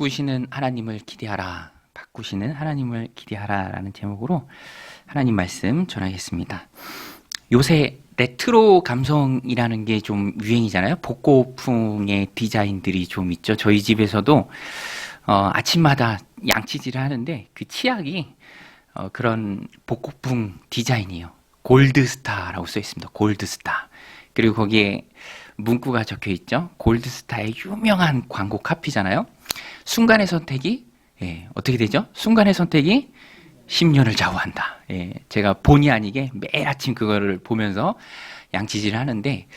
바꾸시는 하나님을 기대하라. 바꾸시는 하나님을 기대하라 라는 제목으로 하나님 말씀 전하겠습니다. 요새 레트로 감성이라는 게 좀 유행이잖아요. 복고풍의 디자인들이 좀 있죠. 저희 집에서도 아침마다 양치질을 하는데 그 치약이 그런 복고풍 디자인이에요. 골드스타라고 써 있습니다. 골드스타. 그리고 거기에 문구가 적혀 있죠. 골드스타의 유명한 광고 카피잖아요. 순간의 선택이 어떻게 되죠? 순간의 선택이 10년을 좌우한다. 제가 본의 아니게 매일 아침 그거를 보면서 양치질을 하는데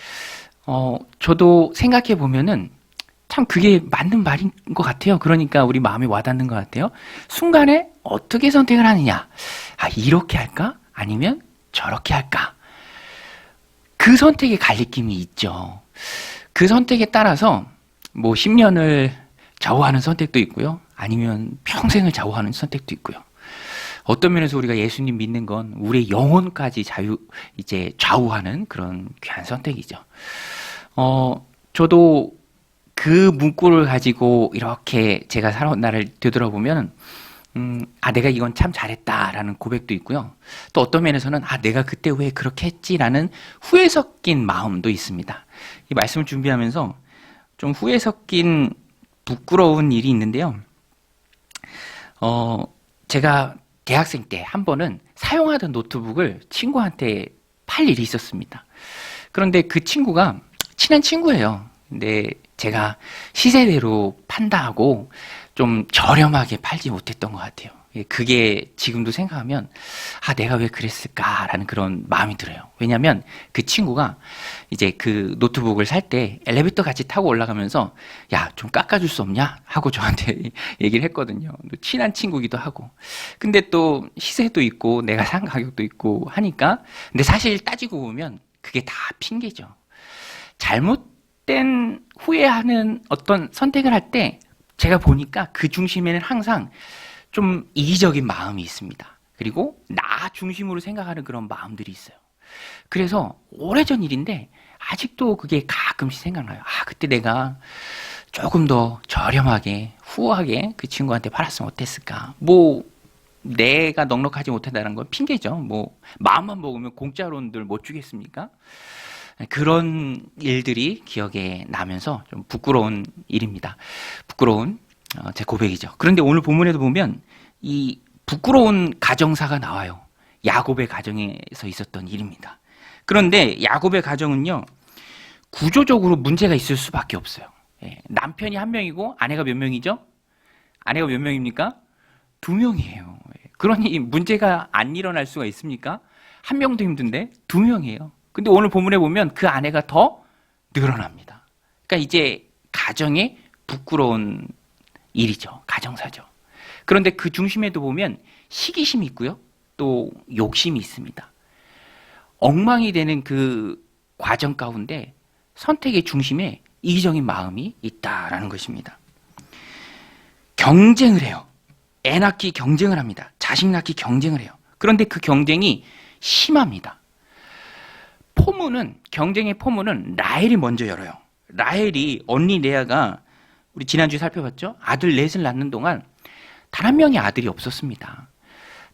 저도 생각해 보면은 참 그게 맞는 말인 것 같아요. 그러니까 우리 마음에 와닿는 것 같아요. 순간에 어떻게 선택을 하느냐. 이렇게 할까? 아니면 저렇게 할까? 그 선택에 갈리낌이 있죠. 그 선택에 따라서 뭐 10년을 좌우하는 선택도 있고요. 아니면 평생을 좌우하는 선택도 있고요. 어떤 면에서 우리가 예수님 믿는 건 우리의 영혼까지 좌우하는 그런 귀한 선택이죠. 저도 그 문구를 가지고 이렇게 제가 살아온 날을 되돌아보면 내가 이건 참 잘했다라는 고백도 있고요. 또 어떤 면에서는 내가 그때 왜 그렇게 했지라는 후회 섞인 마음도 있습니다. 이 말씀을 준비하면서 좀 후회 섞인 부끄러운 일이 있는데요. 제가 대학생 때 한 번은 사용하던 노트북을 친구한테 팔 일이 있었습니다. 그런데 그 친구가 친한 친구예요. 근데 제가 시세대로 판다 하고 좀 저렴하게 팔지 못했던 것 같아요. 그게 지금도 생각하면 내가 왜 그랬을까라는 그런 마음이 들어요. 왜냐하면 그 친구가 이제 그 노트북을 살 때 엘리베이터 같이 타고 올라가면서 야, 좀 깎아줄 수 없냐? 하고 저한테 얘기를 했거든요. 친한 친구기도 하고. 근데 또 시세도 있고 내가 산 가격도 있고 하니까 근데 사실 따지고 보면 그게 다 핑계죠. 잘못된 후회하는 어떤 선택을 할 때 제가 보니까 그 중심에는 항상 좀 이기적인 마음이 있습니다. 그리고 나 중심으로 생각하는 그런 마음들이 있어요. 그래서 오래전 일인데 아직도 그게 가끔씩 생각나요. 그때 내가 조금 더 저렴하게 후하게 그 친구한테 팔았으면 어땠을까. 뭐 내가 넉넉하지 못하다는 건 핑계죠. 뭐 마음만 먹으면 공짜로는 못 주겠습니까? 그런 일들이 기억에 나면서 좀 부끄러운 일입니다. 부끄러운 제 고백이죠. 그런데 오늘 본문에도 보면 이 부끄러운 가정사가 나와요. 야곱의 가정에서 있었던 일입니다. 그런데 야곱의 가정은요, 구조적으로 문제가 있을 수밖에 없어요. 남편이 한 명이고 아내가 몇 명이죠? 아내가 몇 명입니까? 2명이에요. 그러니 문제가 안 일어날 수가 있습니까? 한 명도 힘든데 2명이에요. 근데 오늘 본문에 보면 그 아내가 더 늘어납니다. 그러니까 이제 가정에 부끄러운 일이죠. 가정사죠. 그런데 그 중심에도 보면 시기심이 있고요. 또 욕심이 있습니다. 엉망이 되는 그 과정 가운데 선택의 중심에 이기적인 마음이 있다라는 것입니다. 경쟁을 해요. 애 낳기 경쟁을 합니다. 자식 낳기 경쟁을 해요. 그런데 그 경쟁이 심합니다. 경쟁의 포문은 라헬이 먼저 열어요. 라헬이 언니 레아가 우리 지난주에 살펴봤죠? 아들 넷을 낳는 동안 단 한 명의 아들이 없었습니다.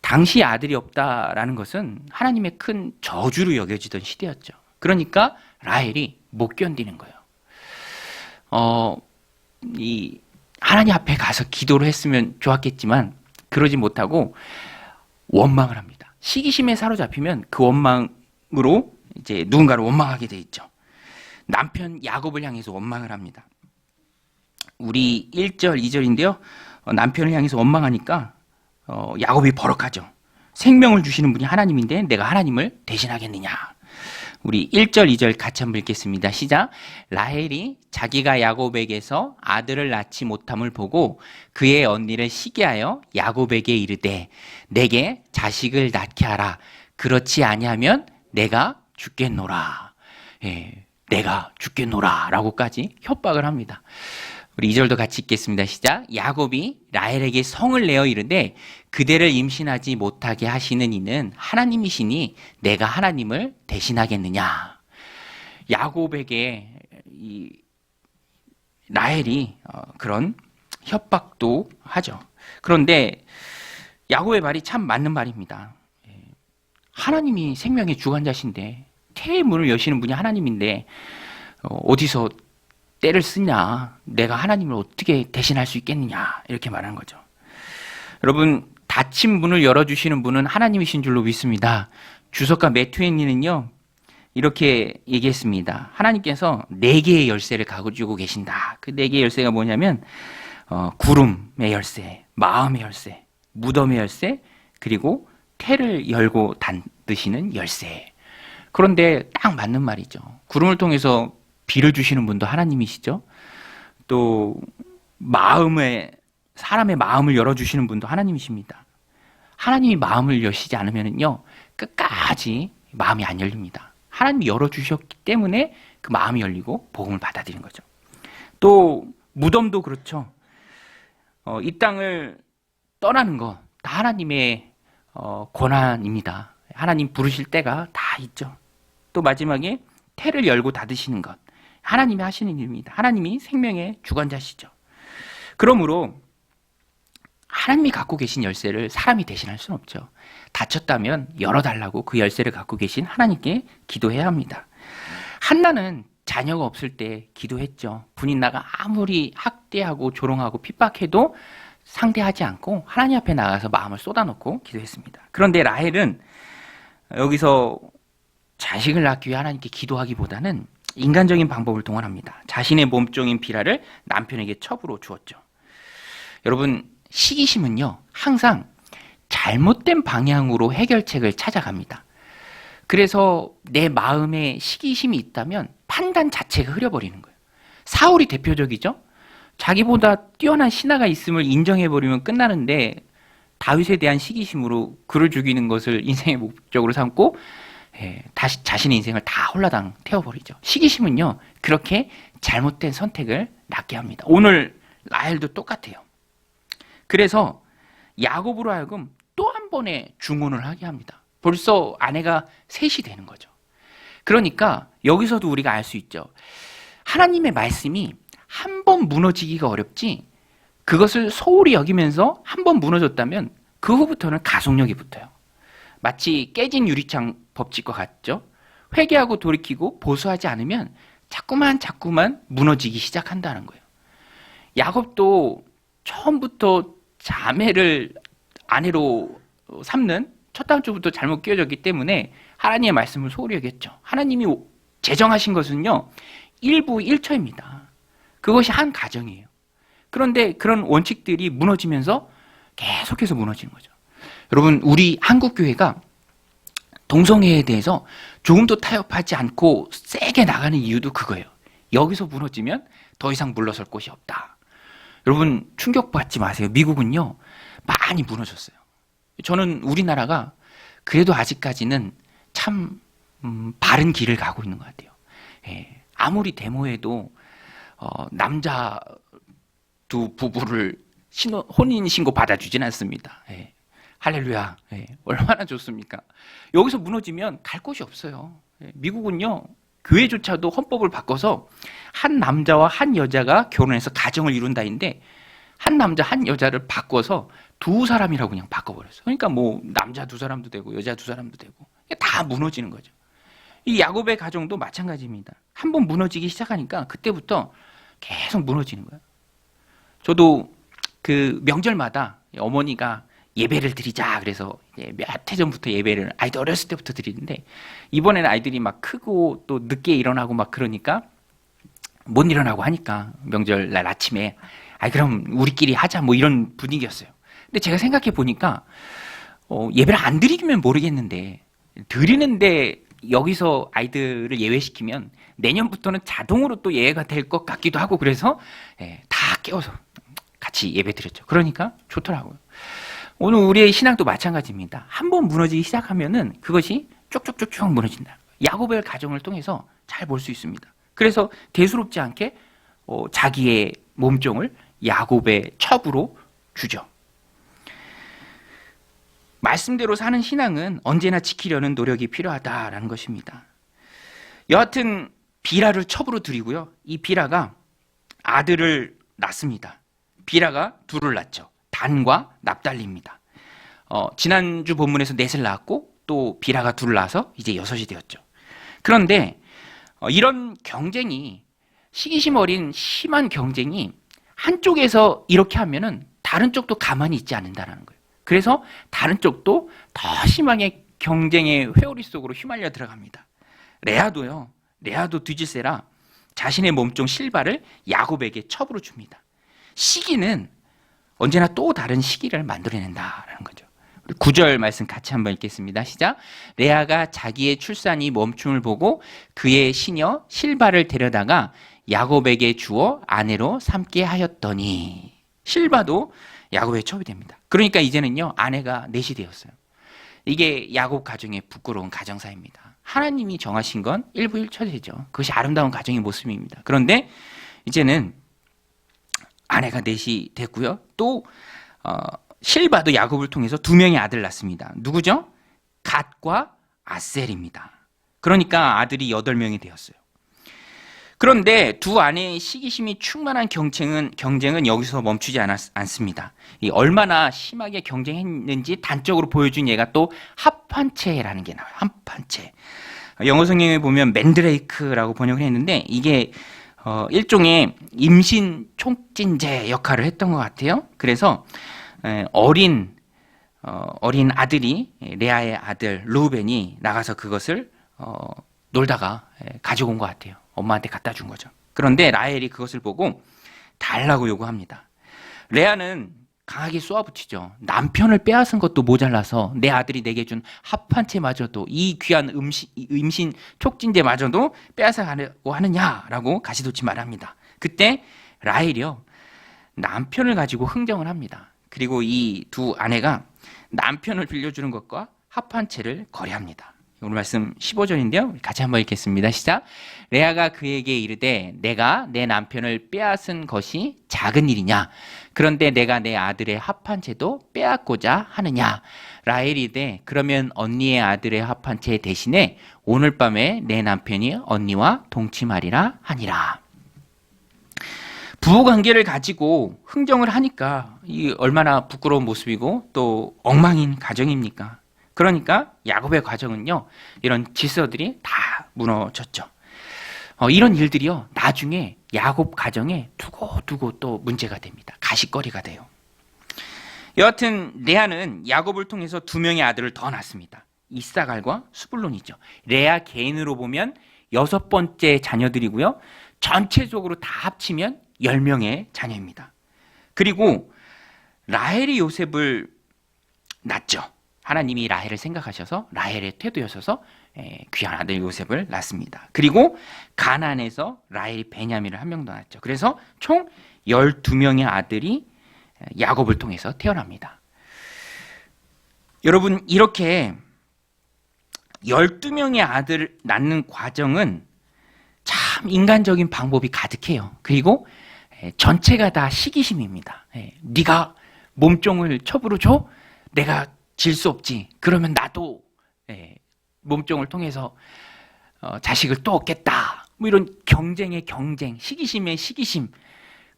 당시 아들이 없다라는 것은 하나님의 큰 저주로 여겨지던 시대였죠. 그러니까 라헬이 못 견디는 거예요. 이 하나님 앞에 가서 기도를 했으면 좋았겠지만 그러지 못하고 원망을 합니다. 시기심에 사로잡히면 그 원망으로 이제 누군가를 원망하게 돼 있죠. 남편 야곱을 향해서 원망을 합니다. 우리 1절, 2절인데요. 남편을 향해서 원망하니까 야곱이 버럭하죠. 생명을 주시는 분이 하나님인데 내가 하나님을 대신하겠느냐. 우리 1절, 2절 같이 한번 읽겠습니다. 시작. 라헬이 자기가 야곱에게서 아들을 낳지 못함을 보고 그의 언니를 시기하여 야곱에게 이르되 내게 자식을 낳게 하라. 그렇지 아니하면 내가 죽겠노라. 내가 죽겠노라 라고까지 협박을 합니다. 우리 2절도 같이 읽겠습니다. 시작. 야곱이 라헬에게 성을 내어 이르되 그대를 임신하지 못하게 하시는 이는 하나님이시니 내가 하나님을 대신하겠느냐. 야곱에게 이 라헬이 그런 협박도 하죠. 그런데 야곱의 말이 참 맞는 말입니다. 하나님이 생명의 주관자신데 태의 문을 여시는 분이 하나님인데 어디서 때를 쓰냐, 내가 하나님을 어떻게 대신할 수 있겠느냐, 이렇게 말하는 거죠. 여러분, 닫힌 문을 열어주시는 분은 하나님이신 줄로 믿습니다. 주석가 매튜엔니는요 이렇게 얘기했습니다. 하나님께서 4개의 열쇠를 가지고 계신다. 그 4개의 열쇠가 뭐냐면 구름의 열쇠, 마음의 열쇠, 무덤의 열쇠, 그리고 태를 열고 닫으시는 열쇠. 그런데 딱 맞는 말이죠. 구름을 통해서 비를 주시는 분도 하나님이시죠. 또 사람의 마음을 열어주시는 분도 하나님이십니다. 하나님이 마음을 여시지 않으면요 끝까지 마음이 안 열립니다. 하나님이 열어주셨기 때문에 그 마음이 열리고 복음을 받아들이는 거죠. 또 무덤도 그렇죠. 이 땅을 떠나는 거 다 하나님의 권한입니다. 하나님 부르실 때가 다 있죠. 또 마지막에 태를 열고 닫으시는 것 하나님이 하시는 일입니다. 하나님이 생명의 주관자시죠. 그러므로 하나님이 갖고 계신 열쇠를 사람이 대신할 수는 없죠. 닫혔다면 열어달라고 그 열쇠를 갖고 계신 하나님께 기도해야 합니다. 한나는 자녀가 없을 때 기도했죠. 분인나가 아무리 학대하고 조롱하고 핍박해도 상대하지 않고 하나님 앞에 나가서 마음을 쏟아놓고 기도했습니다. 그런데 라헬은 여기서 자식을 낳기 위해 하나님께 기도하기보다는 인간적인 방법을 동원합니다. 자신의 몸종인 비라를 남편에게 첩으로 주었죠. 여러분, 시기심은요 항상 잘못된 방향으로 해결책을 찾아갑니다. 그래서 내 마음에 시기심이 있다면 판단 자체가 흐려버리는 거예요. 사울이 대표적이죠. 자기보다 뛰어난 신하가 있음을 인정해버리면 끝나는데 다윗에 대한 시기심으로 그를 죽이는 것을 인생의 목적으로 삼고 다시 자신의 인생을 다 홀라당 태워버리죠. 시기심은요 그렇게 잘못된 선택을 낳게 합니다. 오늘 라헬도 똑같아요. 그래서 야곱으로 하여금 또 한 번의 중혼을 하게 합니다. 벌써 아내가 셋이 되는 거죠. 그러니까 여기서도 우리가 알 수 있죠. 하나님의 말씀이 한 번 무너지기가 어렵지 그것을 소홀히 여기면서 한 번 무너졌다면 그 후부터는 가속력이 붙어요. 마치 깨진 유리창 법칙과 같죠. 회개하고 돌이키고 보수하지 않으면 자꾸만 무너지기 시작한다는 거예요. 야곱도 처음부터 자매를 아내로 삼는 첫 다음 주부터 잘못 끼워졌기 때문에 하나님의 말씀을 소홀히 여겼죠. 하나님이 제정하신 것은요 1부 1처입니다. 그것이 한 가정이에요. 그런데 그런 원칙들이 무너지면서 계속해서 무너지는 거죠. 여러분, 우리 한국교회가 동성애에 대해서 조금도 타협하지 않고 세게 나가는 이유도 그거예요. 여기서 무너지면 더 이상 물러설 곳이 없다. 여러분, 충격받지 마세요. 미국은요 많이 무너졌어요. 저는 우리나라가 그래도 아직까지는 참 바른 길을 가고 있는 것 같아요. 아무리 데모해도 남자 두 부부를 혼인신고 받아주진 않습니다. 할렐루야. 얼마나 좋습니까? 여기서 무너지면 갈 곳이 없어요. 미국은요 교회조차도 헌법을 바꿔서 한 남자와 한 여자가 결혼해서 가정을 이룬다인데 한 남자 한 여자를 바꿔서 두 사람이라고 그냥 바꿔버렸어요. 그러니까 뭐 남자 두 사람도 되고 여자 두 사람도 되고 다 무너지는 거죠. 이 야곱의 가정도 마찬가지입니다. 한번 무너지기 시작하니까 그때부터 계속 무너지는 거예요. 저도 그 명절마다 어머니가 예배를 드리자 그래서 몇 해 전부터 예배를 아이들 어렸을 때부터 드리는데 이번에는 아이들이 막 크고 또 늦게 일어나고 막 그러니까 못 일어나고 하니까 명절날 아침에 그럼 우리끼리 하자 뭐 이런 분위기였어요. 근데 제가 생각해 보니까 예배를 안 드리면 모르겠는데 드리는데 여기서 아이들을 예외시키면 내년부터는 자동으로 또 예외가 될 것 같기도 하고 그래서 다 깨워서 같이 예배 드렸죠. 그러니까 좋더라고요. 오늘 우리의 신앙도 마찬가지입니다. 한번 무너지기 시작하면은 그것이 쭉쭉쭉쭉 무너진다. 야곱의 가정을 통해서 잘 볼 수 있습니다. 그래서 대수롭지 않게 자기의 몸종을 야곱의 첩으로 주죠. 말씀대로 사는 신앙은 언제나 지키려는 노력이 필요하다라는 것입니다. 여하튼 비라를 첩으로 들이고요. 이 비라가 아들을 낳습니다. 빌하가 둘을 낳죠. 단과 납달리입니다. 지난주 본문에서 넷을 낳았고 또 빌하가 둘을 낳아서 이제 여섯이 되었죠. 그런데 이런 경쟁이, 시기심 어린 심한 경쟁이 한쪽에서 이렇게 하면은 다른 쪽도 가만히 있지 않는다는 거예요. 그래서 다른 쪽도 더 심하게 경쟁의 회오리 속으로 휘말려 들어갑니다. 레아도 뒤질세라 자신의 몸종 실바를 야곱에게 첩으로 줍니다. 시기는 언제나 또 다른 시기를 만들어낸다라는 거죠. 9절 말씀 같이 한번 읽겠습니다. 시작. 레아가 자기의 출산이 멈춤을 보고 그의 시녀 실바를 데려다가 야곱에게 주어 아내로 삼게 하였더니, 실바도 야곱의 첩이 됩니다. 그러니까 이제는요, 아내가 넷이 되었어요. 이게 야곱 가정의 부끄러운 가정사입니다. 하나님이 정하신 건 일부일처제죠. 그것이 아름다운 가정의 모습입니다. 그런데 이제는 아내가 넷이 됐고요. 또 실바도 야곱을 통해서 두 명의 아들을 낳습니다. 누구죠? 갓과 아셀입니다. 그러니까 아들이 8명이 되었어요. 그런데 두 아내의 시기심이 충만한 경쟁은 여기서 멈추지 않습니다. 얼마나 심하게 경쟁했는지 단적으로 보여준 예가 또 합판체라는 게 나와요. 합판체. 영어 성경에 보면 맨드레이크라고 번역을 했는데 이게 일종의 임신 촉진제 역할을 했던 것 같아요. 그래서 어린 아들이, 레아의 아들 루벤이 나가서 그것을 놀다가 가지고 온 것 같아요. 엄마한테 갖다 준 거죠. 그런데 라헬이 그것을 보고 달라고 요구합니다. 레아는 강하게 쏘아붙이죠. 남편을 빼앗은 것도 모자라서 내 아들이 내게 준 합판체마저도, 이 귀한 임신 촉진제마저도 빼앗아가려고 하느냐라고 가시돋치 말합니다. 그때 라헬이요, 남편을 가지고 흥정을 합니다. 그리고 이 두 아내가 남편을 빌려주는 것과 합판체를 거래합니다. 오늘 말씀 15절인데요. 같이 한번 읽겠습니다. 시작. 레아가 그에게 이르되 내가 내 남편을 빼앗은 것이 작은 일이냐? 그런데 내가 내 아들의 합판체도 빼앗고자 하느냐? 라헬이 이르되 그러면 언니의 아들의 합판체 대신에 오늘 밤에 내 남편이 언니와 동침하리라 하니라. 부부관계를 가지고 흥정을 하니까 이 얼마나 부끄러운 모습이고 또 엉망인 가정입니까? 그러니까 야곱의 가정은요, 이런 질서들이 다 무너졌죠. 이런 일들이요, 나중에 야곱 가정에 두고두고 또 문제가 됩니다. 가십거리가 돼요. 여하튼 레아는 야곱을 통해서 2명의 아들을 더 낳습니다. 이사갈과 수불론이죠. 레아 개인으로 보면 6번째 자녀들이고요. 전체적으로 다 합치면 10명의 자녀입니다. 그리고 라헬이 요셉을 낳죠. 하나님이 라헬을 생각하셔서 라헬의 태도여서서 귀한 아들 요셉을 낳습니다. 그리고 가나안에서 라헬이 베냐민을 한 명 더 낳죠. 그래서 총 12명의 아들이 야곱을 통해서 태어납니다. 여러분, 이렇게 12명의 아들을 낳는 과정은 참 인간적인 방법이 가득해요. 그리고 전체가 다 시기심입니다. 네가 몸종을 첩으로 줘? 내가 질 수 없지. 그러면 나도 몸종을 통해서 자식을 또 얻겠다. 뭐 이런 경쟁의 경쟁, 시기심의 시기심.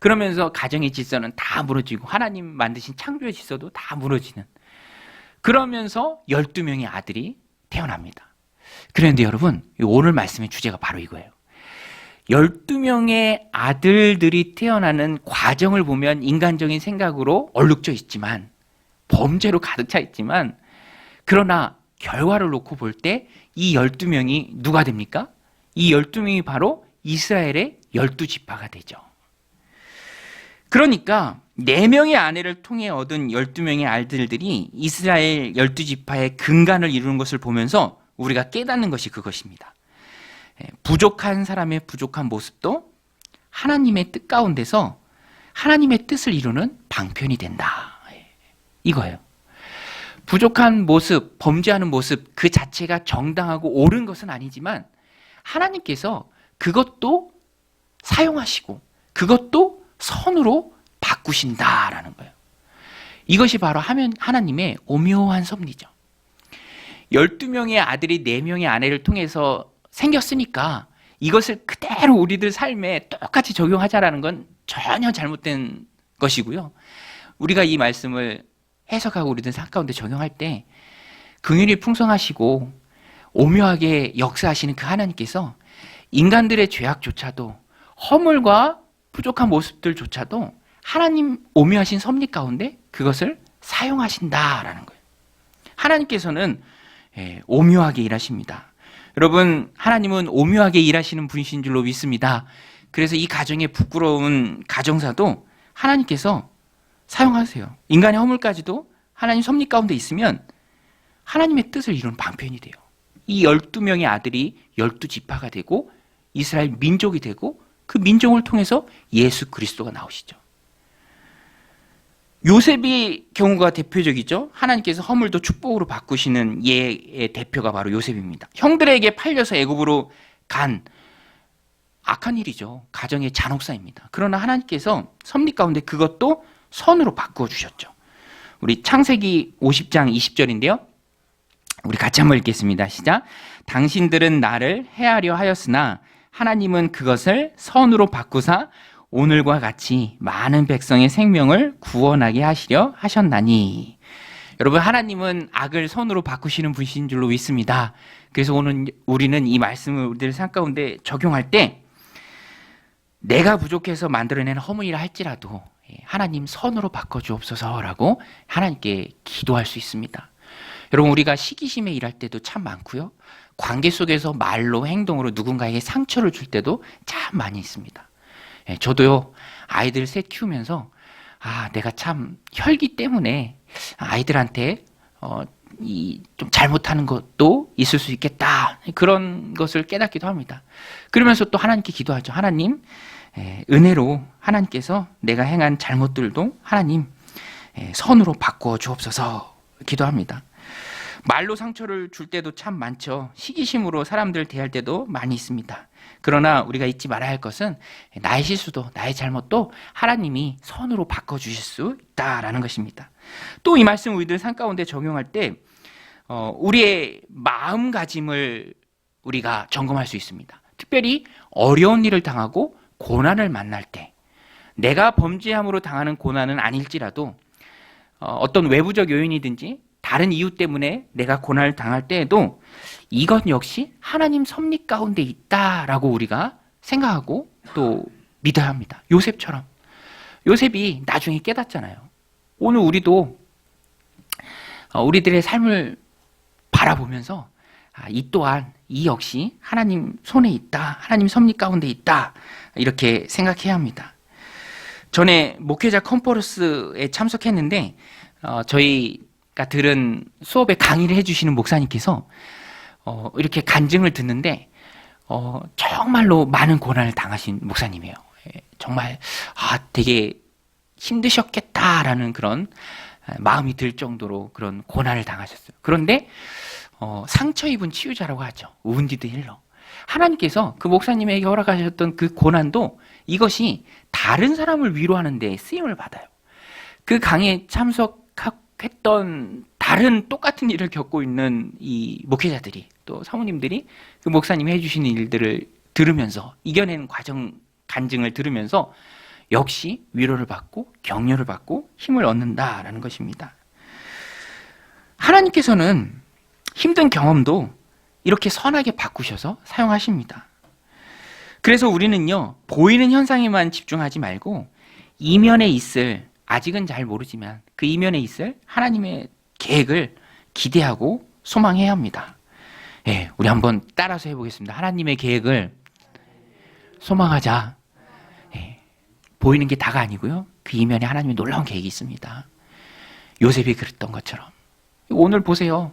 그러면서 가정의 질서는 다 무너지고 하나님 만드신 창조의 질서도 다 무너지는. 그러면서 12명의 아들이 태어납니다. 그런데 여러분, 오늘 말씀의 주제가 바로 이거예요. 12명의 아들들이 태어나는 과정을 보면 인간적인 생각으로 얼룩져 있지만, 범죄로 가득 차 있지만, 그러나 결과를 놓고 볼 때 이 12명이 누가 됩니까? 이 12명이 바로 이스라엘의 12지파가 되죠. 그러니까 4명의 아내를 통해 얻은 12명의 아들들이 이스라엘 12지파의 근간을 이루는 것을 보면서 우리가 깨닫는 것이 그것입니다. 부족한 사람의 부족한 모습도 하나님의 뜻 가운데서 하나님의 뜻을 이루는 방편이 된다. 이거예요. 부족한 모습, 범죄하는 모습 그 자체가 정당하고 옳은 것은 아니지만 하나님께서 그것도 사용하시고 그것도 선으로 바꾸신다라는 거예요. 이것이 바로 하나님의 오묘한 섭리죠. 12명의 아들이 4명의 아내를 통해서 생겼으니까 이것을 그대로 우리들 삶에 똑같이 적용하자라는 건 전혀 잘못된 것이고요. 우리가 이 말씀을 해석하고 우리들 삶 가운데 적용할 때 긍휼이 풍성하시고 오묘하게 역사하시는 그 하나님께서 인간들의 죄악조차도 허물과 부족한 모습들조차도 하나님 오묘하신 섭리 가운데 그것을 사용하신다라는 거예요. 하나님께서는 오묘하게 일하십니다. 여러분, 하나님은 오묘하게 일하시는 분이신 줄로 믿습니다. 그래서 이 가정의 부끄러운 가정사도 하나님께서 사용하세요. 인간의 허물까지도 하나님 섭리 가운데 있으면 하나님의 뜻을 이루는 방편이 돼요. 이 12명의 아들이 12지파가 되고 이스라엘 민족이 되고 그 민족을 통해서 예수 그리스도가 나오시죠. 요셉의 경우가 대표적이죠. 하나님께서 허물도 축복으로 바꾸시는 예의 대표가 바로 요셉입니다. 형들에게 팔려서 애굽으로 간 악한 일이죠. 가정의 잔혹사입니다. 그러나 하나님께서 섭리 가운데 그것도 선으로 바꾸어 주셨죠. 우리 창세기 50장 20절인데요. 우리 같이 한번 읽겠습니다. 시작. 당신들은 나를 해하려 하였으나 하나님은 그것을 선으로 바꾸사 오늘과 같이 많은 백성의 생명을 구원하게 하시려 하셨나니. 여러분, 하나님은 악을 선으로 바꾸시는 분이신 줄로 믿습니다. 그래서 오늘 우리는 이 말씀을 우리들 삶 가운데 적용할 때 내가 부족해서 만들어낸 허물이라 할지라도 하나님 선으로 바꿔주옵소서라고 하나님께 기도할 수 있습니다. 여러분, 우리가 시기심에 일할 때도 참 많고요. 관계 속에서 말로 행동으로 누군가에게 상처를 줄 때도 참 많이 있습니다. 저도요, 아이들 셋 키우면서 내가 참 혈기 때문에 아이들한테 좀 잘못하는 것도 있을 수 있겠다, 그런 것을 깨닫기도 합니다. 그러면서 또 하나님께 기도하죠. 하나님, 은혜로 하나님께서 내가 행한 잘못들도 하나님 선으로 바꾸어 주옵소서 기도합니다. 말로 상처를 줄 때도 참 많죠. 시기심으로 사람들을 대할 때도 많이 있습니다. 그러나 우리가 잊지 말아야 할 것은 나의 실수도 나의 잘못도 하나님이 선으로 바꿔주실 수 있다라는 것입니다. 또 이 말씀 우리들 삶 가운데 적용할 때 우리의 마음가짐을 우리가 점검할 수 있습니다. 특별히 어려운 일을 당하고 고난을 만날 때, 내가 범죄함으로 당하는 고난은 아닐지라도 어떤 외부적 요인이든지 다른 이유 때문에 내가 고난을 당할 때에도 이것 역시 하나님 섭리 가운데 있다라고 우리가 생각하고 또 믿어야 합니다. 요셉처럼. 요셉이 나중에 깨닫잖아요. 오늘 우리도 우리들의 삶을 바라보면서 이 또한 이 역시 하나님 손에 있다, 하나님 섭리 가운데 있다, 이렇게 생각해야 합니다. 전에 목회자 컨퍼런스에 참석했는데 저희가 들은 수업에 강의를 해주시는 목사님께서 이렇게 간증을 듣는데 정말로 많은 고난을 당하신 목사님이에요. 정말 되게 힘드셨겠다라는 그런 마음이 들 정도로 그런 고난을 당하셨어요. 그런데 상처 입은 치유자라고 하죠. 우운디드 힐러. 하나님께서 그 목사님에게 허락하셨던 그 고난도 이것이 다른 사람을 위로하는 데 쓰임을 받아요. 그 강의에 참석했던 다른 똑같은 일을 겪고 있는 이 목회자들이, 또 사모님들이 그 목사님이 해주시는 일들을 들으면서 이겨낸 과정 간증을 들으면서 역시 위로를 받고 격려를 받고 힘을 얻는다라는 것입니다. 하나님께서는 힘든 경험도 이렇게 선하게 바꾸셔서 사용하십니다. 그래서 우리는요, 보이는 현상에만 집중하지 말고 이면에 있을, 아직은 잘 모르지만 그 이면에 있을 하나님의 계획을 기대하고 소망해야 합니다. 우리 한번 따라서 해보겠습니다. 하나님의 계획을 소망하자. 보이는 게 다가 아니고요, 그 이면에 하나님의 놀라운 계획이 있습니다. 요셉이 그랬던 것처럼 오늘 보세요.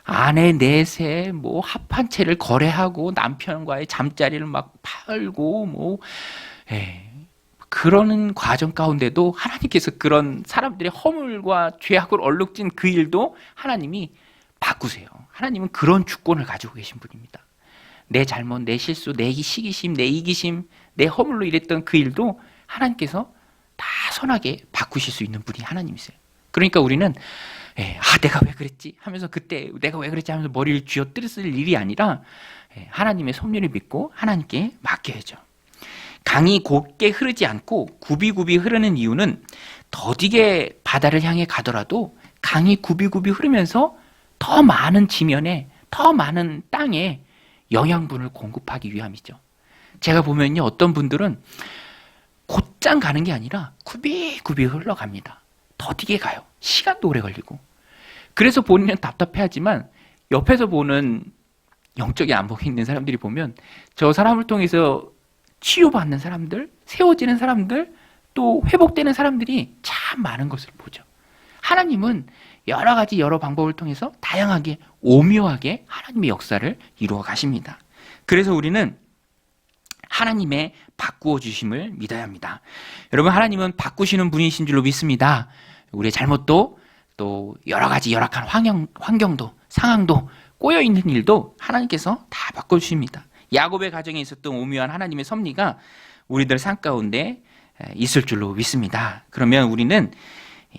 아내 넷에 합한 채를 거래하고 남편과의 잠자리를 막 팔고 그러는 과정 가운데도 하나님께서 그런 사람들의 허물과 죄악을 얼룩진 그 일도 하나님이 바꾸세요. 하나님은 그런 주권을 가지고 계신 분입니다. 내 잘못, 내 실수, 내 시기심, 내 이기심, 내 허물로 일했던 그 일도 하나님께서 다 선하게 바꾸실 수 있는 분이 하나님이세요. 그러니까 우리는 내가 왜 그랬지 하면서, 그때 내가 왜 그랬지 하면서 머리를 쥐어뜯을 일이 아니라 하나님의 섭리를 믿고 하나님께 맡겨야죠. 강이 곧게 흐르지 않고 굽이굽이 흐르는 이유는 더디게 바다를 향해 가더라도 강이 굽이굽이 흐르면서 더 많은 지면에, 더 많은 땅에 영양분을 공급하기 위함이죠. 제가 보면요, 어떤 분들은 곧장 가는 게 아니라 굽이굽이 흘러갑니다. 더디게 가요. 시간도 오래 걸리고. 그래서 본인은 답답해하지만 옆에서 보는 영적인 안목이 있는 사람들이 보면 저 사람을 통해서 치유받는 사람들, 세워지는 사람들, 또 회복되는 사람들이 참 많은 것을 보죠. 하나님은 여러 가지 여러 방법을 통해서 다양하게 오묘하게 하나님의 역사를 이루어 가십니다. 그래서 우리는 하나님의 바꾸어 주심을 믿어야 합니다. 여러분, 하나님은 바꾸시는 분이신 줄로 믿습니다. 우리의 잘못도 또 여러 가지 열악한 환경도 상황도 꼬여있는 일도 하나님께서 다 바꿔주십니다. 야곱의 가정에 있었던 오묘한 하나님의 섭리가 우리들 삶 가운데 있을 줄로 믿습니다. 그러면 우리는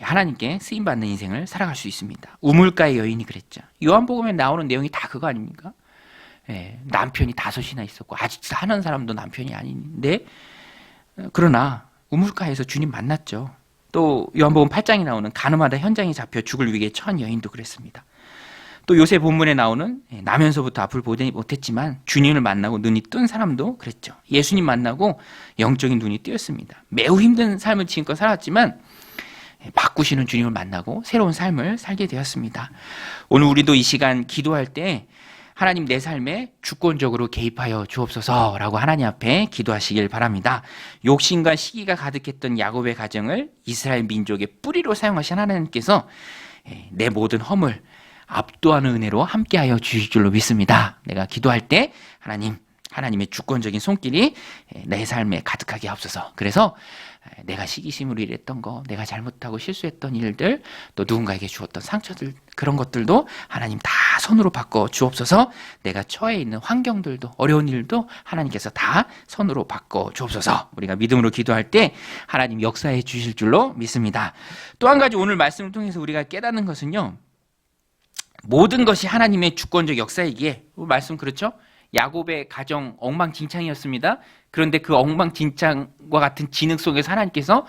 하나님께 쓰임받는 인생을 살아갈 수 있습니다. 우물가의 여인이 그랬죠. 요한복음에 나오는 내용이 다 그거 아닙니까? 남편이 5이나 있었고 아직 사는 사람도 남편이 아닌데, 그러나 우물가에서 주님 만났죠. 또 요한복음 8장에 나오는 가늠하다 현장에 잡혀 죽을 위기에 처한 여인도 그랬습니다. 또 요새 본문에 나오는 나면서부터 앞을 보지 못했지만 주님을 만나고 눈이 뜬 사람도 그랬죠. 예수님 만나고 영적인 눈이 띄었습니다. 매우 힘든 삶을 지금껏 살았지만 바꾸시는 주님을 만나고 새로운 삶을 살게 되었습니다. 오늘 우리도 이 시간 기도할 때 하나님, 내 삶에 주권적으로 개입하여 주옵소서라고 하나님 앞에 기도하시길 바랍니다. 욕심과 시기가 가득했던 야곱의 가정을 이스라엘 민족의 뿌리로 사용하신 하나님께서 내 모든 허물 압도하는 은혜로 함께하여 주실 줄로 믿습니다. 내가 기도할 때 하나님의 주권적인 손길이 내 삶에 가득하게 하옵소서. 그래서 내가 시기심으로 일했던 거, 내가 잘못하고 실수했던 일들, 또 누군가에게 주었던 상처들, 그런 것들도 하나님 다 선으로 바꿔 주옵소서. 내가 처해 있는 환경들도, 어려운 일도 하나님께서 다 선으로 바꿔 주옵소서. 우리가 믿음으로 기도할 때 하나님 역사해 주실 줄로 믿습니다. 또 한 가지 오늘 말씀을 통해서 우리가 깨닫는 것은요, 모든 것이 하나님의 주권적 역사이기에, 말씀 그렇죠? 야곱의 가정 엉망진창이었습니다. 그런데 그 엉망진창과 같은 진흙 속에서 하나님께서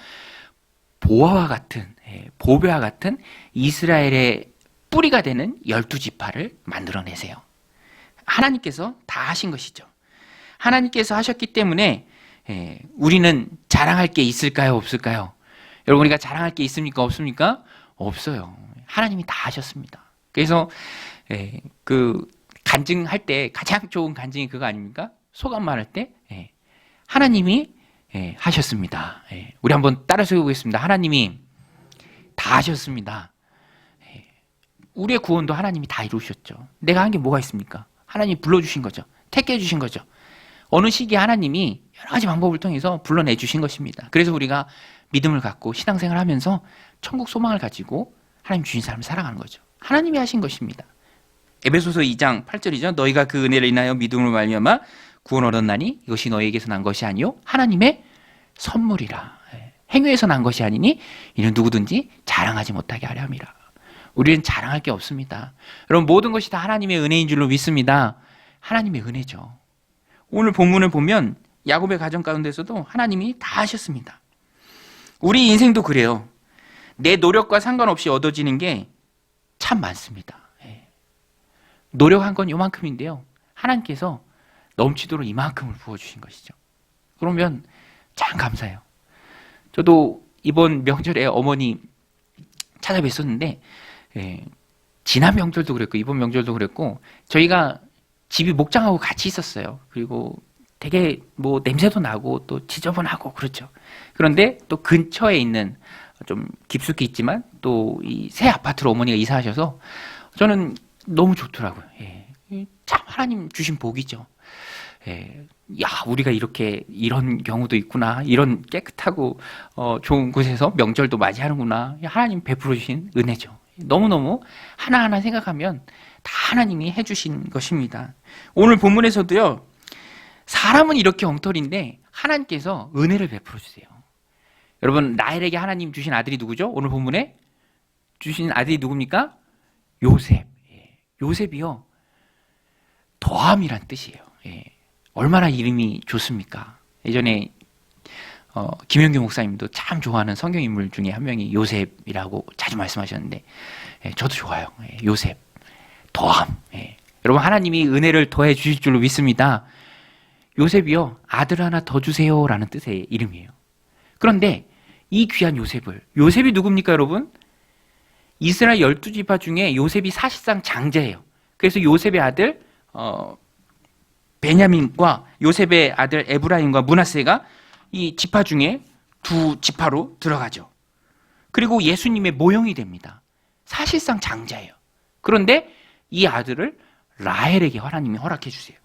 보화와 같은, 보배와 같은 이스라엘의 뿌리가 되는 12지파를 만들어내세요. 하나님께서 다 하신 것이죠. 하나님께서 하셨기 때문에 우리는 자랑할 게 있을까요, 없을까요? 여러분, 우리가 자랑할 게 있습니까, 없습니까? 없어요. 하나님이 다 하셨습니다. 그래서 그 간증할 때 가장 좋은 간증이 그거 아닙니까? 소감 말할 때 하나님이 하셨습니다. 우리 한번 따라서 해보겠습니다. 하나님이 다 하셨습니다. 우리의 구원도 하나님이 다 이루셨죠. 내가 한 게 뭐가 있습니까? 하나님이 불러주신 거죠. 택해 주신 거죠. 어느 시기에 하나님이 여러 가지 방법을 통해서 불러내 주신 것입니다. 그래서 우리가 믿음을 갖고 신앙생활을 하면서 천국 소망을 가지고 하나님 주신 사람을 사랑하는 거죠. 하나님이 하신 것입니다. 에베소서 2장 8절이죠. 너희가 그 은혜를 인하여 믿음으로 말미암아 구원을 얻었나니 이것이 너희에게서 난 것이 아니요 하나님의 선물이라. 행위에서 난 것이 아니니 이는 누구든지 자랑하지 못하게 하려 함이라. 우리는 자랑할 게 없습니다. 여러분, 모든 것이 다 하나님의 은혜인 줄로 믿습니다. 하나님의 은혜죠. 오늘 본문을 보면 야곱의 가정 가운데서도 하나님이 다 하셨습니다. 우리 인생도 그래요. 내 노력과 상관없이 얻어지는 게 참 많습니다. 노력한 건 요만큼인데요, 하나님께서 넘치도록 이만큼을 부어주신 것이죠. 그러면 참 감사해요. 저도 이번 명절에 어머니 찾아뵀었는데, 지난 명절도 그랬고 이번 명절도 그랬고, 저희가 집이 목장하고 같이 있었어요. 그리고 되게 뭐 냄새도 나고 또 지저분하고 그렇죠. 그런데 또 근처에 있는, 좀 깊숙이 있지만 또 이 새 아파트로 어머니가 이사하셔서 저는 너무 좋더라고요. 참 하나님 주신 복이죠. 야, 우리가 이런 경우도 있구나. 이런 깨끗하고 좋은 곳에서 명절도 맞이하는구나. 하나님 베풀어 주신 은혜죠. 너무너무 하나하나 생각하면 다 하나님이 해주신 것입니다. 오늘 본문에서도요, 사람은 이렇게 엉터리인데 하나님께서 은혜를 베풀어 주세요. 여러분, 라헬에게 하나님 주신 아들이 누구죠? 오늘 본문에 주신 아들이 누굽니까? 요셉. 요셉이요, 더함이란 뜻이에요. 얼마나 이름이 좋습니까? 예전에 김영규 목사님도 참 좋아하는 성경 인물 중에 한 명이 요셉이라고 자주 말씀하셨는데, 저도 좋아요. 요셉, 더함. 여러분, 하나님이 은혜를 더해 주실 줄로 믿습니다. 요셉이요, 아들 하나 더 주세요라는 뜻의 이름이에요. 그런데 이 귀한 요셉이 누굽니까, 여러분? 이스라엘 12지파 중에 요셉이 사실상 장자예요. 그래서 요셉의 아들 베냐민과 요셉의 아들 에브라임과 므낫세가 이 지파 중에 두 지파로 들어가죠. 그리고 예수님의 모형이 됩니다. 사실상 장자예요. 그런데 이 아들을 라헬에게 하나님이 허락해 주세요.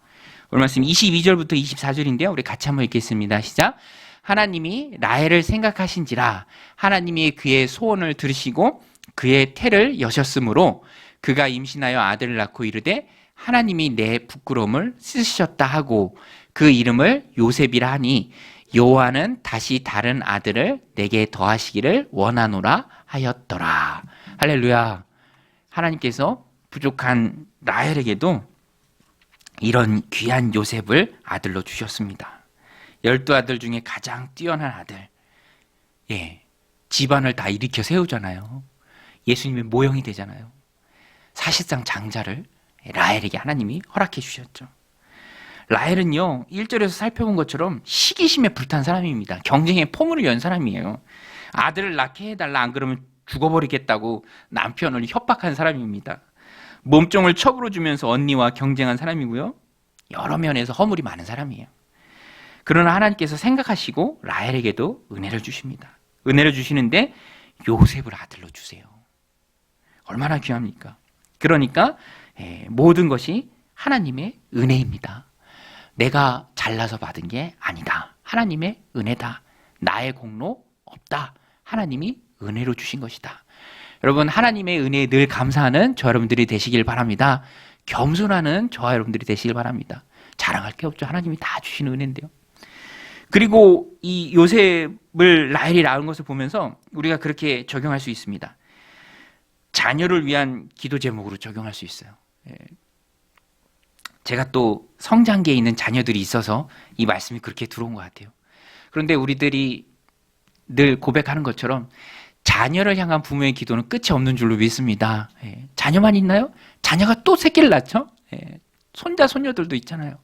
오늘 말씀 22절부터 24절인데요. 우리 같이 한번 읽겠습니다. 시작. 하나님이 라헬을 생각하신지라 하나님이 그의 소원을 들으시고 그의 태를 여셨으므로 그가 임신하여 아들을 낳고 이르되 하나님이 내 부끄러움을 씻으셨다 하고 그 이름을 요셉이라 하니 여호와는 다시 다른 아들을 내게 더하시기를 원하노라 하였더라. 할렐루야. 하나님께서 부족한 라헬에게도 이런 귀한 요셉을 아들로 주셨습니다. 12아들 중에 가장 뛰어난 아들. 집안을 다 일으켜 세우잖아요. 예수님의 모형이 되잖아요. 사실상 장자를 라헬에게 하나님이 허락해 주셨죠. 라헬은요, 1절에서 살펴본 것처럼 시기심에 불탄 사람입니다. 경쟁에 포문을 연 사람이에요. 아들을 낳게 해달라, 안 그러면 죽어버리겠다고 남편을 협박한 사람입니다. 몸종을 첩으로 주면서 언니와 경쟁한 사람이고요. 여러 면에서 허물이 많은 사람이에요. 그러나 하나님께서 생각하시고 라헬에게도 은혜를 주십니다. 은혜를 주시는데 요셉을 아들로 주세요. 얼마나 귀합니까? 그러니까 모든 것이 하나님의 은혜입니다. 내가 잘나서 받은 게 아니다. 하나님의 은혜다. 나의 공로 없다. 하나님이 은혜로 주신 것이다. 여러분, 하나님의 은혜에 늘 감사하는 저 여러분들이 되시길 바랍니다. 겸손하는 저와 여러분들이 되시길 바랍니다. 자랑할 게 없죠. 하나님이 다 주시는 은혜인데요. 그리고 이 요셉을 라헬이 낳은 것을 보면서 우리가 그렇게 적용할 수 있습니다. 자녀를 위한 기도 제목으로 적용할 수 있어요. 제가 또 성장기에 있는 자녀들이 있어서 이 말씀이 그렇게 들어온 것 같아요. 그런데 우리들이 늘 고백하는 것처럼 자녀를 향한 부모의 기도는 끝이 없는 줄로 믿습니다. 자녀만 있나요? 자녀가 또 새끼를 낳죠? 손자, 손녀들도 있잖아요.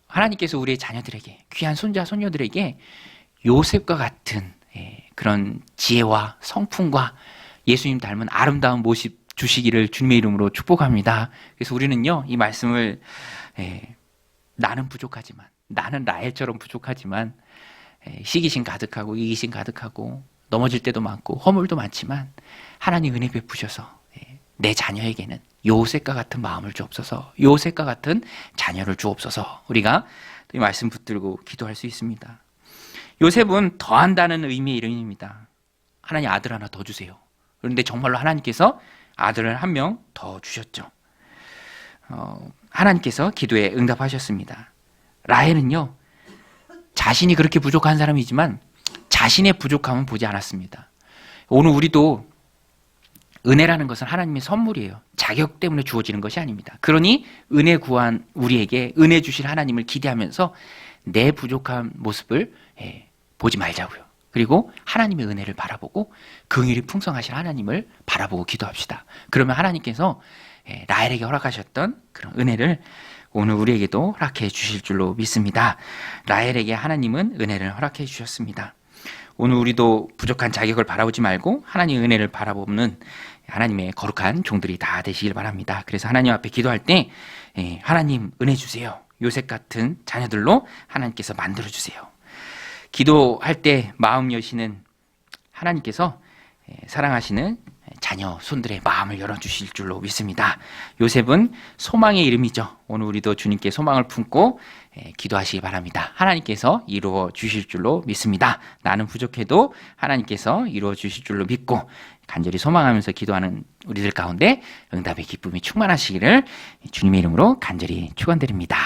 하나님께서 우리의 자녀들에게, 귀한 손자, 손녀들에게 요셉과 같은 그런 지혜와 성품과 예수님 닮은 아름다운 모습 주시기를 주님의 이름으로 축복합니다. 그래서 우리는요, 이 말씀을 나는 부족하지만, 나는 라헬처럼 부족하지만 시기심 가득하고 이기심 가득하고 넘어질 때도 많고 허물도 많지만 하나님 은혜 베푸셔서 내 자녀에게는 요셉과 같은 마음을 주옵소서, 요셉과 같은 자녀를 주옵소서. 우리가 이 말씀 붙들고 기도할 수 있습니다. 요셉은 더한다는 의미의 이름입니다. 하나님 아들 하나 더 주세요. 그런데 정말로 하나님께서 아들을 한 명 더 주셨죠. 하나님께서 기도에 응답하셨습니다. 라헬은요, 자신이 그렇게 부족한 사람이지만 자신의 부족함은 보지 않았습니다. 오늘 우리도 은혜라는 것은 하나님의 선물이에요. 자격 때문에 주어지는 것이 아닙니다. 그러니 은혜 구한 우리에게 은혜 주실 하나님을 기대하면서 내 부족한 모습을 보지 말자고요. 그리고 하나님의 은혜를 바라보고 긍휼이 풍성하신 하나님을 바라보고 기도합시다. 그러면 하나님께서 라헬에게 허락하셨던 그런 은혜를 오늘 우리에게도 허락해 주실 줄로 믿습니다. 라헬에게 하나님은 은혜를 허락해 주셨습니다. 오늘 우리도 부족한 자격을 바라보지 말고 하나님의 은혜를 바라보는 하나님의 거룩한 종들이 다 되시길 바랍니다. 그래서 하나님 앞에 기도할 때 하나님 은혜 주세요. 요셉 같은 자녀들로 하나님께서 만들어 주세요. 기도할 때 마음 여시는 하나님께서 사랑하시는 자녀 손들의 마음을 열어주실 줄로 믿습니다. 요셉은 소망의 이름이죠. 오늘 우리도 주님께 소망을 품고 기도하시기 바랍니다. 하나님께서 이루어 주실 줄로 믿습니다. 나는 부족해도 하나님께서 이루어 주실 줄로 믿고 간절히 소망하면서 기도하는 우리들 가운데 응답의 기쁨이 충만하시기를 주님의 이름으로 간절히 축원드립니다.